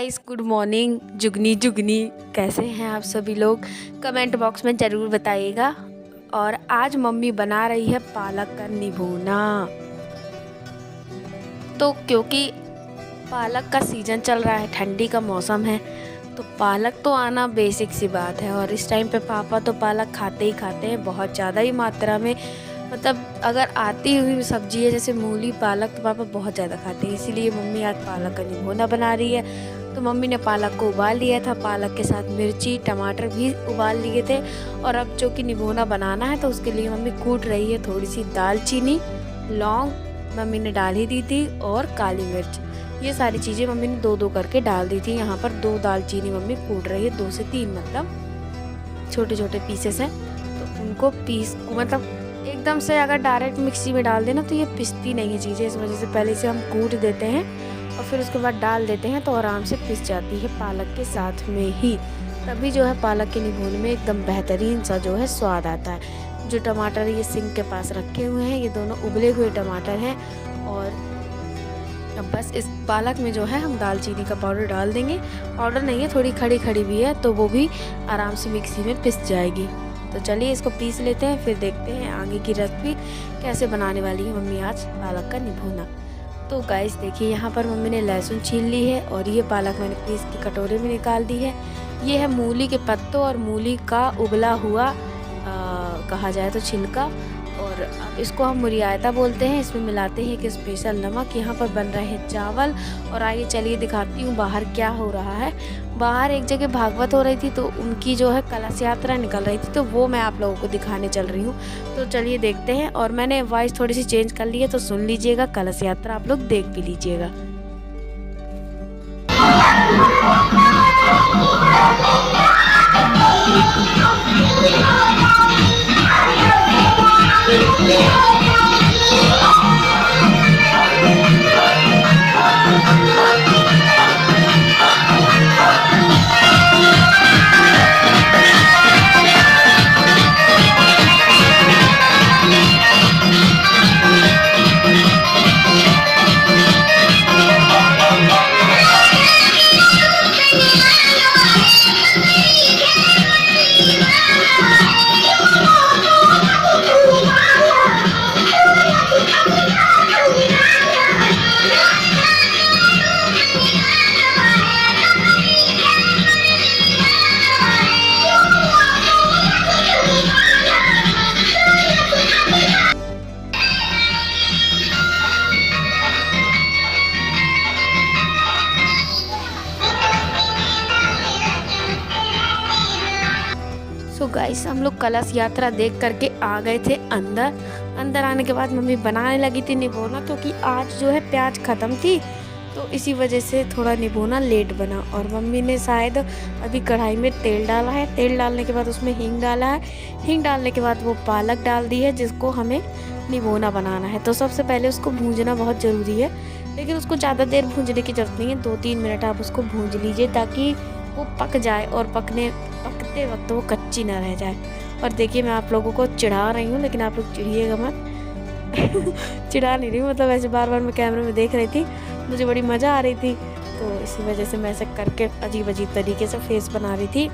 Guys, good morning. Jugni Jugni कैसे हैं आप सभी लोग? कमेंट बॉक्स में ज़रूर बताइएगा। और आज मम्मी बना रही है पालक का निभूना। तो क्योंकि पालक का सीज़न चल रहा है, ठंडी का मौसम है, तो पालक तो आना बेसिक सी बात है। और इस टाइम पे पापा तो पालक खाते ही खाते हैं, बहुत ज़्यादा ही मात्रा में। मतलब अगर आती हुई सब्जी है जैसे मूली पालक, तो पापा बहुत ज़्यादा खाते हैं। इसीलिए मम्मी आज पालक का निभोना बना रही है। तो मम्मी ने पालक को उबाल लिया था, पालक के साथ मिर्ची टमाटर भी उबाल लिए थे। और अब जो कि निभोना बनाना है तो उसके लिए मम्मी कूट रही है थोड़ी सी दालचीनी, लौंग मम्मी ने डाल ही दी थी, और काली मिर्च। ये सारी चीज़ें मम्मी ने दो दो करके डाल दी थी। यहाँ पर 2 दालचीनी मम्मी कूट रही है, 2 से 3 मतलब छोटे छोटे पीसेस हैं। तो उनको मतलब एकदम से अगर डायरेक्ट मिक्सी में डाल देना तो ये पिसती नहीं है चीज़ें। इस वजह से पहले से हम कूट देते हैं और फिर उसके बाद डाल देते हैं, तो आराम से पिस जाती है पालक के साथ में ही। तभी जो है पालक के निभोने में एकदम बेहतरीन सा जो है स्वाद आता है। जो टमाटर ये सिंक के पास रखे हुए हैं, ये दोनों उबले हुए टमाटर हैं। और अब बस इस पालक में जो है हम दालचीनी का पाउडर डाल देंगे। पाउडर नहीं है, थोड़ी खड़ी खड़ी भी है, तो वो भी आराम से मिक्सी में पिस जाएगी। तो चलिए इसको पीस लेते हैं, फिर देखते हैं आगे की रेसिपी कैसे बनाने वाली है मम्मी आज पालक का निभोना। तो गाइस देखिए, यहाँ पर मम्मी ने लहसुन छील ली है और ये पालक मैंने पीस के कटोरे में निकाल दी है। ये है मूली के पत्तों और मूली का उबला हुआ कहा जाए तो छिलका। और अब इसको हम मुरियायता बोलते हैं। इसमें मिलाते हैं एक स्पेशल नमक। यहाँ पर बन रहे हैं चावल। और आइए चलिए दिखाती हूँ बाहर क्या हो रहा है। बाहर एक जगह भागवत हो रही थी, तो उनकी जो है कलश यात्रा निकल रही थी, तो वो मैं आप लोगों को दिखाने चल रही हूँ। तो चलिए देखते हैं। और मैंने वॉइस थोड़ी सी चेंज कर ली है, तो सुन लीजिएगा, कलश यात्रा आप लोग देख भी लीजिएगा। सो गाइस, हम लोग कलश यात्रा देख करके आ गए थे अंदर। अंदर आने के बाद मम्मी बनाने लगी थी निभोना, क्योंकि आज जो है प्याज ख़त्म थी, तो इसी वजह से थोड़ा निभोना लेट बना। और मम्मी ने शायद अभी कढ़ाई में तेल डाला है। तेल डालने के बाद उसमें हींग डाला है। हींग डालने के बाद वो पालक डाल दी है, जिसको हमें निभोना बनाना है। तो सबसे पहले उसको भूंजना बहुत ज़रूरी है, लेकिन उसको ज़्यादा देर भूंजने की ज़रूरत नहीं है। 2-3 मिनट आप उसको भूंज लीजिए, ताकि वो पक जाए और पकते वक्त वो कच्ची ना रह जाए। और देखिए, मैं आप लोगों को चिढ़ा रही हूँ, लेकिन आप लोग चिढ़िएगा मत। चिढ़ा नहीं रही हूँ, मतलब ऐसे बार बार मैं कैमरे में देख रही थी, मुझे बड़ी मज़ा आ रही थी, तो इसी वजह से मैं ऐसे करके अजीब अजीब तरीके से फेस बना रही थी।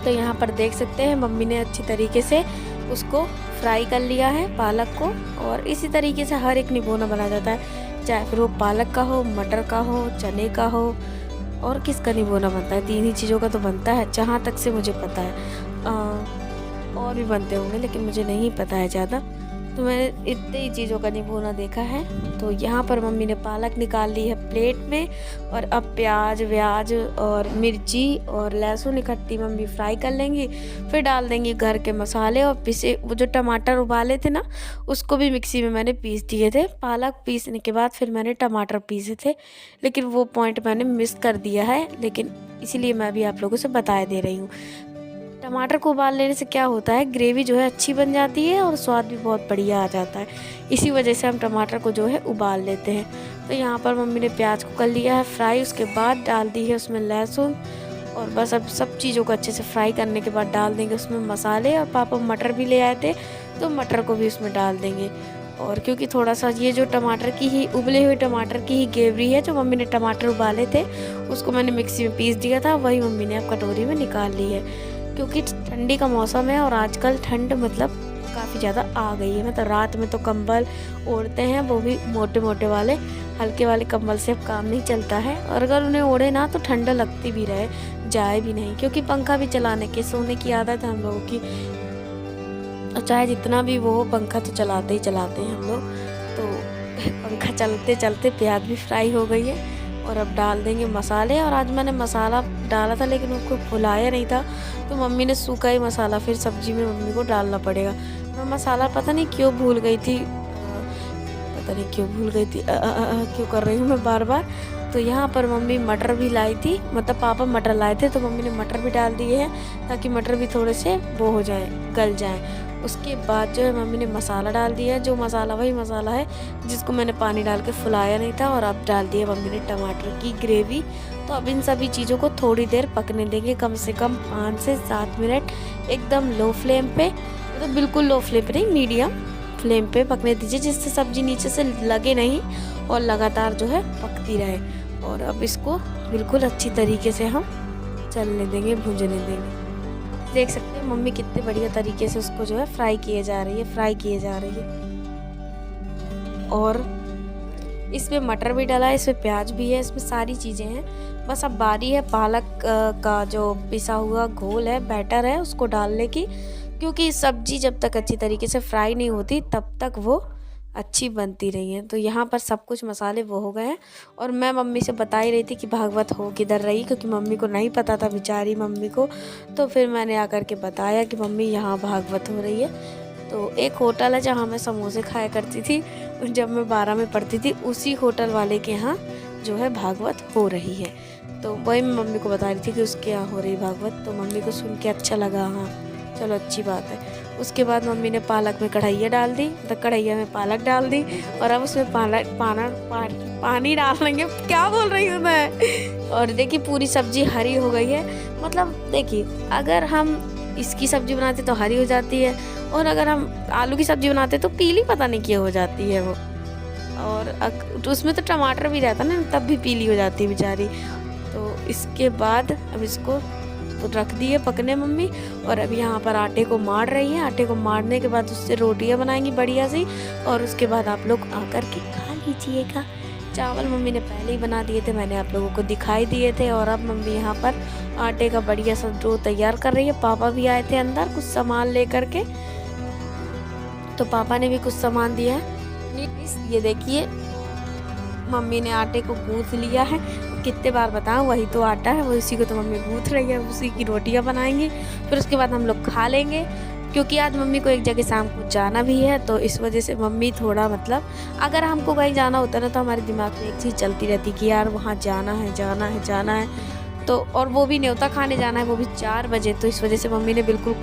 तो यहाँ पर देख सकते हैं मम्मी ने अच्छी तरीके से उसको फ्राई कर लिया है पालक को। और इसी तरीके से हर एक निभोना बना जाता है, चाहे फिर वो पालक का हो, मटर का हो, चने का हो, और किसका निभोना बनता है। 3 ही चीज़ों का तो बनता है, जहाँ तक से मुझे पता है। और भी बनते होंगे, लेकिन मुझे नहीं पता है ज़्यादा। तो मैंने इतने ही चीज़ों का निभोना देखा है। तो यहाँ पर मम्मी ने पालक निकाल ली है प्लेट में। और अब प्याज व्याज और मिर्ची और लहसुन इकट्ठी मम्मी फ्राई कर लेंगी। फिर डाल देंगी घर के मसाले, और पिसे वो जो टमाटर उबाले थे ना, उसको भी मिक्सी में मैंने पीस दिए थे। पालक पीसने के बाद फिर मैंने टमाटर पीसे थे, लेकिन वो पॉइंट मैंने मिस कर दिया है, लेकिन इसीलिए मैं भी आप लोगों से बताए दे रही हूँ। टमाटर को उबाल लेने से क्या होता है, ग्रेवी जो है अच्छी बन जाती है और स्वाद भी बहुत बढ़िया आ जाता है। इसी वजह से हम टमाटर को जो है उबाल लेते हैं। तो यहाँ पर मम्मी ने प्याज को कर लिया है फ्राई, उसके बाद डाल दी है उसमें लहसुन। और बस अब सब चीज़ों को अच्छे से फ्राई करने के बाद डाल देंगे उसमें मसाले। और पापा मटर भी ले आए थे, तो मटर को भी उसमें डाल देंगे। और क्योंकि थोड़ा सा ये जो टमाटर की ही उबले हुए टमाटर की ही ग्रेवी है, जो मम्मी ने टमाटर उबाले थे उसको मैंने मिक्सी में पीस दिया था, वही मम्मी ने अब कटोरी में निकाल ली है। क्योंकि ठंडी का मौसम है और आजकल ठंड मतलब काफ़ी ज़्यादा आ गई है। मतलब रात में तो कंबल ओढ़ते हैं, वो भी मोटे मोटे वाले, हल्के वाले कंबल से अब काम नहीं चलता है। और अगर उन्हें ओढ़े ना तो ठंडा लगती भी रहे जाए भी नहीं, क्योंकि पंखा भी चलाने की सोने की आदत है हम लोगों की। और चाहे जितना भी वो हो, पंखा तो चलाते ही चलाते हैं हम लोग। तो पंखा चलते चलते प्याज भी फ्राई हो गई है और अब डाल देंगे मसाले। और आज मैंने मसाला डाला था लेकिन उसको फुलाया नहीं था, तो मम्मी ने सूखा ही मसाला फिर सब्जी में मम्मी को डालना पड़ेगा। मैं मसाला पता नहीं क्यों भूल गई थी, क्यों कर रही हूँ मैं बार बार। तो यहाँ पर मम्मी मटर भी लाई थी, मतलब पापा मटर लाए थे, तो मम्मी ने मटर भी डाल दिए हैं ताकि मटर भी थोड़े से वो हो जाए, गल जाए। उसके बाद जो है मम्मी ने मसाला डाल दिया, जो मसाला वही मसाला है जिसको मैंने पानी डाल के फुलाया नहीं था। और अब डाल दिया मम्मी ने टमाटर की ग्रेवी। तो अब इन सभी चीज़ों को थोड़ी देर पकने देंगे, कम से कम 5 से 7 मिनट, एकदम लो फ्लेम पे, मतलब बिल्कुल लो फ्लेम पे नहीं, मीडियम फ्लेम पे पकने दीजिए, जिससे सब्जी नीचे से लगे नहीं और लगातार जो है पकती रहे। और अब इसको बिल्कुल अच्छी तरीके से हम चलने देंगे, भूनने देंगे। देख सकते हैं मम्मी कितने बढ़िया तरीके से उसको जो है फ्राई किए जा रही है। और इसमें मटर भी डाला है, इसमें प्याज भी है, इसमें सारी चीज़ें हैं। बस अब बारी है पालक का जो पिसा हुआ घोल है, बैटर है, उसको डालने की। क्योंकि सब्जी जब तक अच्छी तरीके से फ्राई नहीं होती तब तक वो अच्छी बनती रही है। तो यहाँ पर सब कुछ मसाले वो हो गए हैं और मैं मम्मी से बता ही रही थी कि भागवत हो किधर रही, क्योंकि मम्मी को नहीं पता था, बेचारी मम्मी को। तो फिर मैंने आकर के बताया कि मम्मी यहाँ भागवत हो रही है। तो एक होटल है जहाँ मैं समोसे खाया करती थी जब मैं 12 में पढ़ती थी, उसी होटल वाले के यहाँ जो है भागवत हो रही है। तो वही मैं मम्मी को बता रही थी कि उसके यहाँ हो रही भागवत। तो मम्मी को सुन के अच्छा लगा, हाँ चलो अच्छी बात है। उसके बाद मम्मी ने पालक में कढ़ैया डाल दी, तो कढ़ैया में पालक डाल दी और अब उसमें पानी डाल लेंगे, क्या बोल रही हूँ मैं। और देखिए पूरी सब्जी हरी हो गई है। मतलब देखिए अगर हम इसकी सब्जी बनाते तो हरी हो जाती है, और अगर हम आलू की सब्जी बनाते तो पीली पता नहीं क्या हो जाती है वो। और तो उसमें तो टमाटर भी रहता ना, तब भी पीली हो जाती है बेचारी। तो इसके बाद अब इसको तो रख दिए पकने मम्मी। और अभी यहाँ पर आटे को मार रही है। आटे को मारने के बाद उससे रोटियाँ बनाएंगी बढ़िया सी, और उसके बाद आप लोग आकर के खा लीजिएगा। चावल मम्मी ने पहले ही बना दिए थे, मैंने आप लोगों को दिखाई दिए थे। और अब मम्मी यहाँ पर आटे का बढ़िया सा डो तैयार कर रही है। पापा भी आए थे अंदर कुछ सामान लेकर के, तो पापा ने भी कुछ सामान दिया है। ये देखिए मम्मी ने आटे को गूँथ लिया है। कितने बार बताऊं, वही तो आटा है, वो इसी को तो मम्मी गूँथ रही है, उसी की रोटियां बनाएंगी। फिर उसके बाद हम लोग खा लेंगे, क्योंकि आज मम्मी को एक जगह शाम को जाना भी है। तो इस वजह से मम्मी थोड़ा मतलब अगर हमको कहीं जाना होता ना तो हमारे दिमाग में एक चीज़ चलती रहती कि यार वहाँ जाना है। तो और वो भी न्योता खाने जाना है, वो भी 4 बजे। तो इस वजह से मम्मी ने बिल्कुल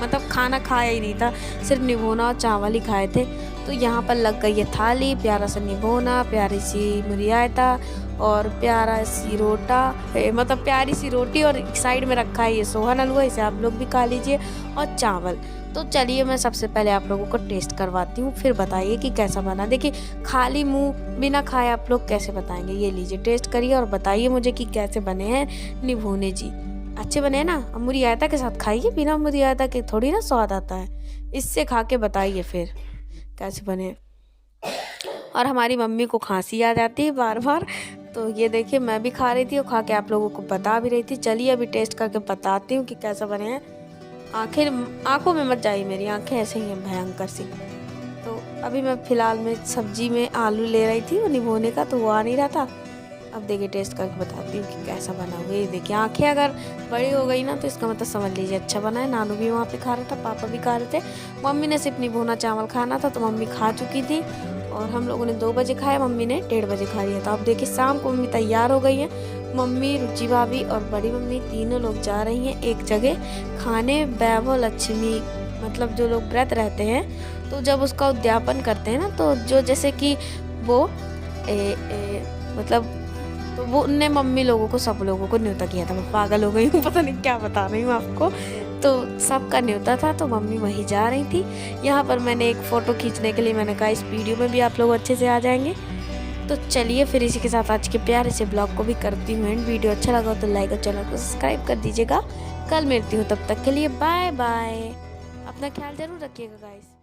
मतलब खाना खाया ही नहीं था, सिर्फ निभोना और चावल ही खाए थे। तो यहाँ पर लग गई है थाली, प्यारा सा निभोना, प्यारी सी मुरियाता और प्यारा सी रोटा, मतलब प्यारी सी रोटी। और एक साइड में रखा है ये सोहन हलवा, इसे आप लोग भी खा लीजिए, और चावल। तो चलिए मैं सबसे पहले आप लोगों को टेस्ट करवाती हूँ, फिर बताइए कि कैसा बना। देखिए खाली मुंह बिना खाए आप लोग कैसे बताएंगे। ये लीजिए टेस्ट करिए और बताइए मुझे कि कैसे बने हैं निभोने जी। अच्छे बने ना। अब मुरियाता के साथ खाइए, बिना मुरियाता के थोड़ी ना स्वाद आता है, इससे खा के बताइए फिर कैसे बने। और हमारी मम्मी को खांसी आ जाती है बार बार, तो ये देखिए मैं भी खा रही थी और खा के आप लोगों को बता भी रही थी। चलिए अभी टेस्ट करके बताती हूँ कि कैसा बने हैं। आंखों में मत जाइए, मेरी आंखें ऐसे ही हैं भयंकर सी। तो अभी मैं फ़िलहाल में सब्जी में आलू ले रही थी वो निभोने का, तो वो आ नहीं रहा था। अब देखिए टेस्ट करके बताती हूँ कि कैसा बना हुआ। ये देखिए आंखें अगर बड़ी हो गई ना तो इसका मतलब समझ लीजिए अच्छा बना है। नानू भी वहाँ पे खा रहा था, पापा भी खा रहे थे। मम्मी ने सिर्फ निभोना चावल खाना था तो मम्मी खा चुकी थी, और हम लोगों ने 2 बजे खाया, मम्मी ने 1:30 बजे खा लिया था। अब देखिए शाम को मम्मी तैयार हो गई है। मम्मी, रुचि भाभी और बड़ी मम्मी तीनों लोग जा रही हैं एक जगह खाने, वैभव लक्ष्मी, मतलब जो लोग व्रत रहते हैं तो जब उसका उद्यापन करते हैं ना, तो जो जैसे कि वो मतलब तो वो उनने मम्मी लोगों को सब लोगों को न्योता किया था। मैं पागल हो गई हूँ, पता नहीं क्या बता रही हूँ आपको। तो सबका न्योता था तो मम्मी वहीं जा रही थी। यहाँ पर मैंने एक फ़ोटो खींचने के लिए मैंने कहा इस वीडियो में भी आप लोग अच्छे से आ जाएंगे। तो चलिए फिर इसी के साथ आज के प्यारे से ब्लॉग को भी करती हूँ एंड। वीडियो अच्छा लगा तो लाइक और चैनल को सब्सक्राइब कर दीजिएगा। कल मिलती हूँ, तब तक के लिए बाय बाय। अपना ख्याल ज़रूर रखिएगा गाइस।